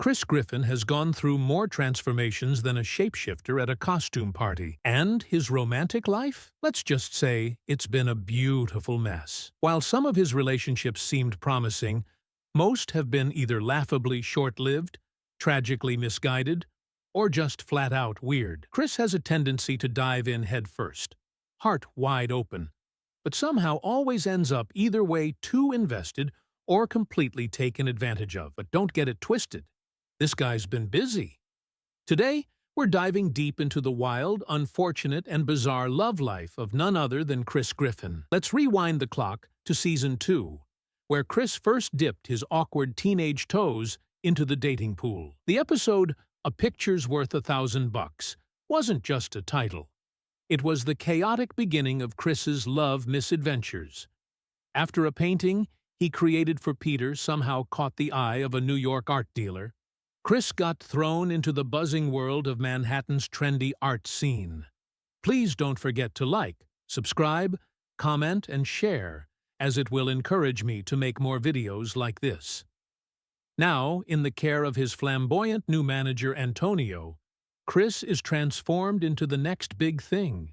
Chris Griffin has gone through more transformations than a shapeshifter at a costume party. And his romantic life? Let's just say it's been a beautiful mess. While some of his relationships seemed promising, most have been either laughably short-lived, tragically misguided, or just flat-out weird. Chris has a tendency to dive in headfirst, heart wide open, but somehow always ends up either way too invested or completely taken advantage of. But don't get it twisted. This guy's been busy. Today, we're diving deep into the wild, unfortunate, and bizarre love life of none other than Chris Griffin. Let's rewind the clock to Season 2, where Chris first dipped his awkward teenage toes into the dating pool. The episode, "A Picture's Worth $1,000, wasn't just a title. It was the chaotic beginning of Chris's love misadventures. After a painting he created for Peter somehow caught the eye of a New York art dealer, Chris got thrown into the buzzing world of Manhattan's trendy art scene. Please don't forget to like, subscribe, comment, and share, as it will encourage me to make more videos like this. Now, in the care of his flamboyant new manager Antonio, Chris is transformed into the next big thing,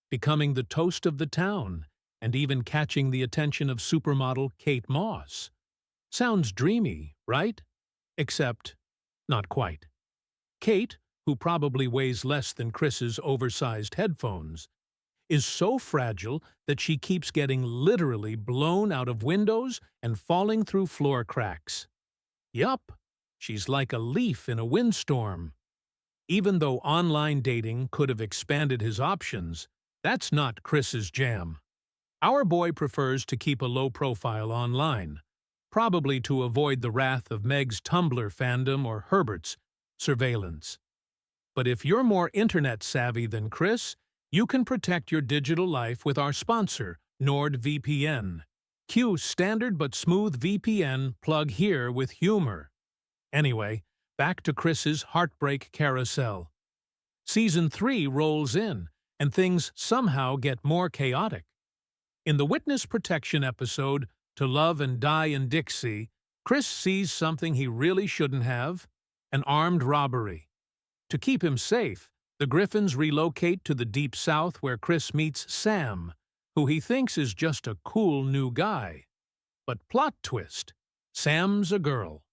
becoming the toast of the town and even catching the attention of supermodel Kate Moss. Sounds dreamy, right? Except, not quite. Kate, who probably weighs less than Chris's oversized headphones, is so fragile that she keeps getting literally blown out of windows and falling through floor cracks. Yup, she's like a leaf in a windstorm. Even though online dating could have expanded his options, that's not Chris's jam. Our boy prefers to keep a low profile online, probably to avoid the wrath of Meg's Tumblr fandom or Herbert's surveillance. But if you're more internet-savvy than Chris, you can protect your digital life with our sponsor, NordVPN. Cue standard but smooth VPN plug here with humor. Anyway, back to Chris's heartbreak carousel. Season 3 rolls in, and things somehow get more chaotic. In the witness protection episode, "To Love and Die in Dixie," Chris sees something he really shouldn't have: an armed robbery. To keep him safe, the Griffins relocate to the Deep South where Chris meets Sam, who he thinks is just a cool new guy. But plot twist, Sam's a girl.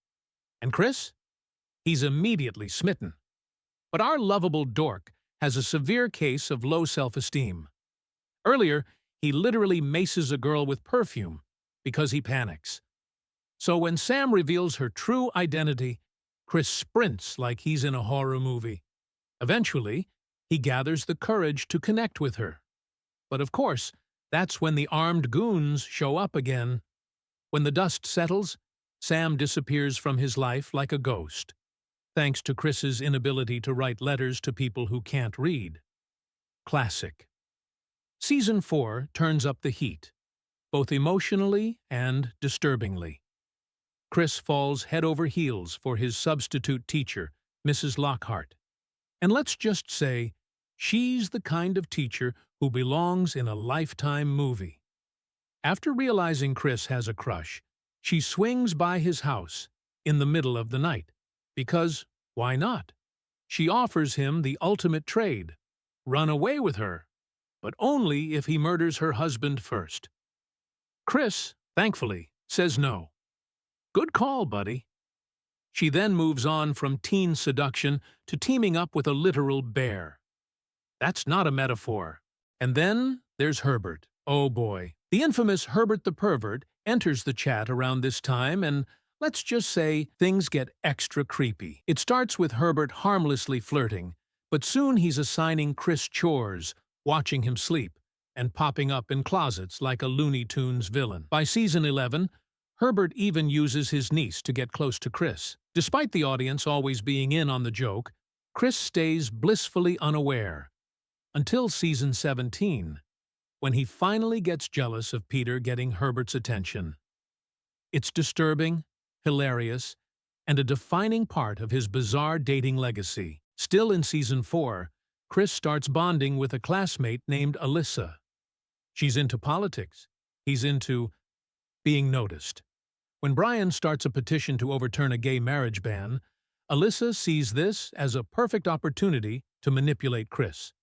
And Chris? He's immediately smitten. But our lovable dork has a severe case of low self-esteem. Earlier, he literally maces a girl with perfume because he panics. So when Sam reveals her true identity, Chris sprints like he's in a horror movie. Eventually, he gathers the courage to connect with her. But of course, that's when the armed goons show up again. When the dust settles, Sam disappears from his life like a ghost, thanks to Chris's inability to write letters to people who can't read. Classic. Season 4 turns up the heat, both emotionally and disturbingly. Chris falls head over heels for his substitute teacher, Mrs. Lockhart. And let's just say, she's the kind of teacher who belongs in a Lifetime movie. After realizing Chris has a crush, she swings by his house in the middle of the night. Because, why not? She offers him the ultimate trade: run away with her, but only if he murders her husband first. Chris, thankfully, says no. Good call, buddy. She then moves on from teen seduction to teaming up with a literal bear. That's not a metaphor. And then there's Herbert. Oh boy. The infamous Herbert the Pervert enters the chat around this time, and let's just say things get extra creepy. It starts with Herbert harmlessly flirting, but soon he's assigning Chris chores, watching him sleep, and popping up in closets like a Looney Tunes villain. By Season 11, Herbert even uses his niece to get close to Chris. Despite the audience always being in on the joke, Chris stays blissfully unaware. Until Season 17, when he finally gets jealous of Peter getting Herbert's attention. It's disturbing, hilarious, and a defining part of his bizarre dating legacy. Still in Season 4, Chris starts bonding with a classmate named Alyssa. She's into politics. He's into being noticed. When Brian starts a petition to overturn a gay marriage ban, Alyssa sees this as a perfect opportunity to manipulate Chris.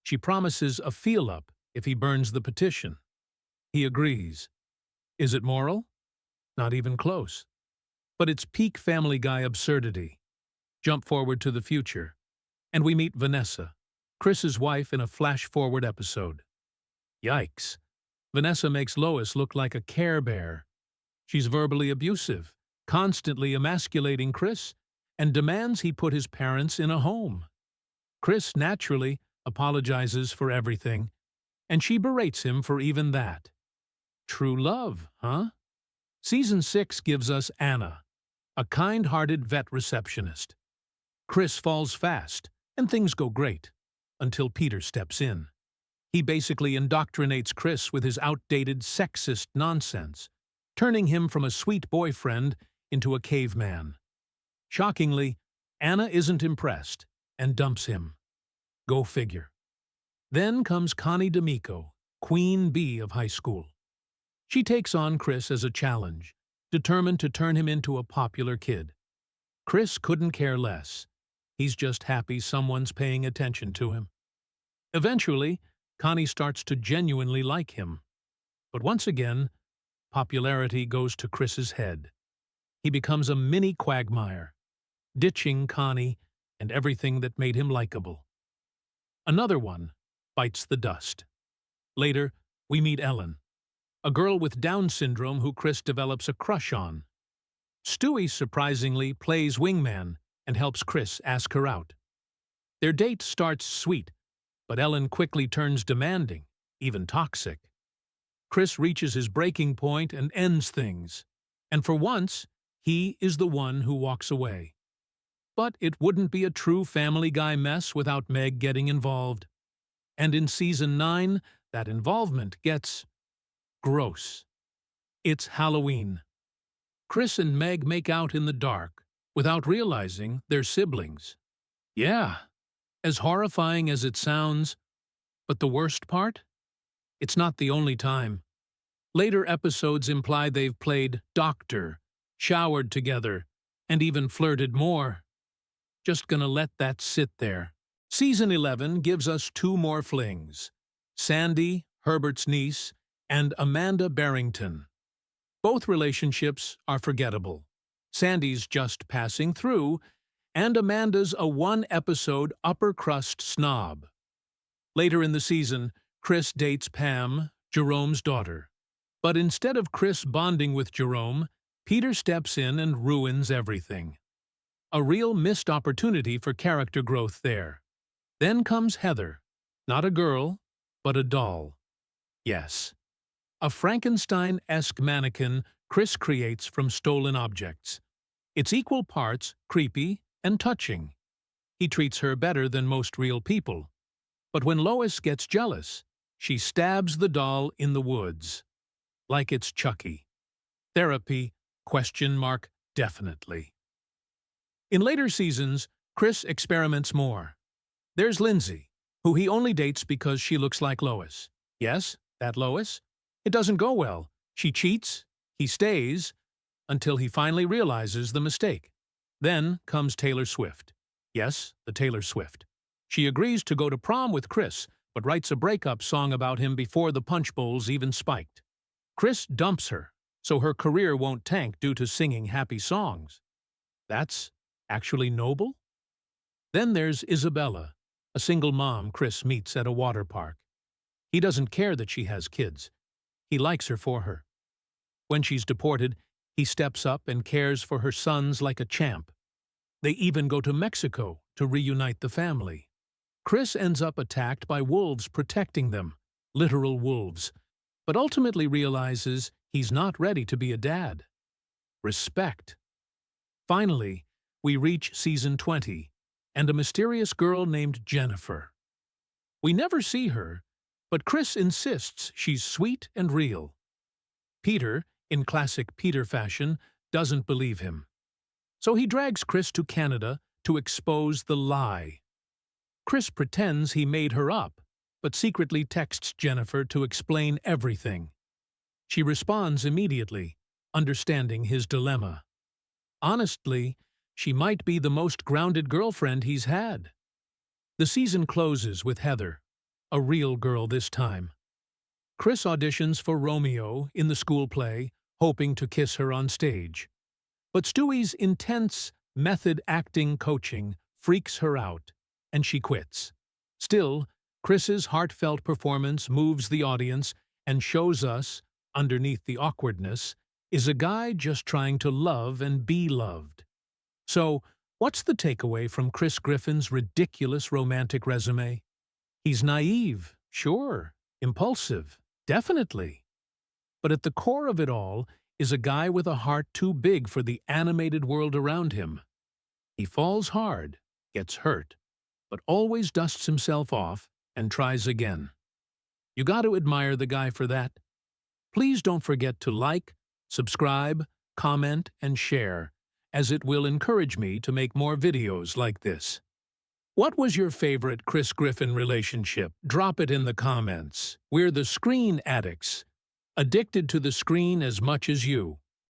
She promises a feel-up if he burns the petition. He agrees. Is it moral? Not even close. But it's peak Family Guy absurdity. Jump forward to the future, and we meet Vanessa, Chris's wife, in a flash-forward episode. Yikes. Vanessa makes Lois look like a Care Bear. She's verbally abusive, constantly emasculating Chris, and demands he put his parents in a home. Chris naturally apologizes for everything, and she berates him for even that. True love, huh? Season 6 gives us Anna, a kind-hearted vet receptionist. Chris falls fast, and things go great, until Peter steps in. He basically indoctrinates Chris with his outdated, sexist nonsense, turning him from a sweet boyfriend into a caveman. Shockingly, Anna isn't impressed and dumps him. Go figure. Then comes Connie D'Amico, queen bee of high school. She takes on Chris as a challenge, determined to turn him into a popular kid. Chris couldn't care less. He's just happy someone's paying attention to him. Eventually, Connie starts to genuinely like him. But once again, popularity goes to Chris's head. He becomes a mini quagmire, ditching Connie and everything that made him likable. Another one bites the dust. Later, we meet Ellen, a girl with Down syndrome who Chris develops a crush on. Stewie surprisingly plays wingman and helps Chris ask her out. Their date starts sweet, but Ellen quickly turns demanding, even toxic. Chris reaches his breaking point and ends things, and for once, he is the one who walks away. But it wouldn't be a true Family Guy mess without Meg getting involved. And in Season 9, that involvement gets gross. It's Halloween. Chris and Meg make out in the dark, without realizing they're siblings. Yeah, as horrifying as it sounds, but the worst part? It's not the only time. Later episodes imply they've played doctor, showered together, and even flirted more. Just gonna let that sit there. Season 11 gives us 2 more flings. Sandy, Herbert's niece, and Amanda Barrington. Both relationships are forgettable. Sandy's just passing through, and Amanda's a one-episode upper-crust snob. Later in the season, Chris dates Pam, Jerome's daughter. But instead of Chris bonding with Jerome, Peter steps in and ruins everything. A real missed opportunity for character growth there. Then comes Heather, not a girl, but a doll. Yes, a Frankenstein-esque mannequin Chris creates from stolen objects. It's equal parts creepy and touching. He treats her better than most real people. But when Lois gets jealous, she stabs the doll in the woods. Like it's Chucky. Therapy? ? Definitely. In later seasons, Chris experiments more. There's Lindsay, who he only dates because she looks like Lois. Yes, that Lois. It doesn't go well. She cheats, he stays, until he finally realizes the mistake. Then comes Taylor Swift. Yes, the Taylor Swift. She agrees to go to prom with Chris, but writes a breakup song about him before the punch bowl's even spiked. Chris dumps her, so her career won't tank due to singing happy songs. That's actually noble? Then there's Isabella, a single mom Chris meets at a water park. He doesn't care that she has kids. He likes her for her. When she's deported, he steps up and cares for her sons like a champ. They even go to Mexico to reunite the family. Chris ends up attacked by wolves protecting them, literal wolves, but ultimately realizes he's not ready to be a dad. Respect. Finally, we reach Season 20, and a mysterious girl named Jennifer. We never see her, but Chris insists she's sweet and real. Peter, in classic Peter fashion, doesn't believe him. So he drags Chris to Canada to expose the lie. Chris pretends he made her up, but secretly texts Jennifer to explain everything. She responds immediately, understanding his dilemma. Honestly, She might be the most grounded girlfriend he's had. The season closes with Heather, a real girl this time. Chris auditions for Romeo in the school play, hoping to kiss her on stage. But Stewie's intense method acting coaching freaks her out, and she quits. Still, Chris's heartfelt performance moves the audience and shows us, underneath the awkwardness, is a guy just trying to love and be loved. So, what's the takeaway from Chris Griffin's ridiculous romantic resume? He's naive, sure, impulsive, definitely. But at the core of it all is a guy with a heart too big for the animated world around him. He falls hard, gets hurt, but always dusts himself off and tries again. You got to admire the guy for that. Please don't forget to like, subscribe, comment, and share, as it will encourage me to make more videos like this. What was your favorite Chris Griffin relationship? Drop it in the comments. We're the screen addicts, addicted to the screen as much as you.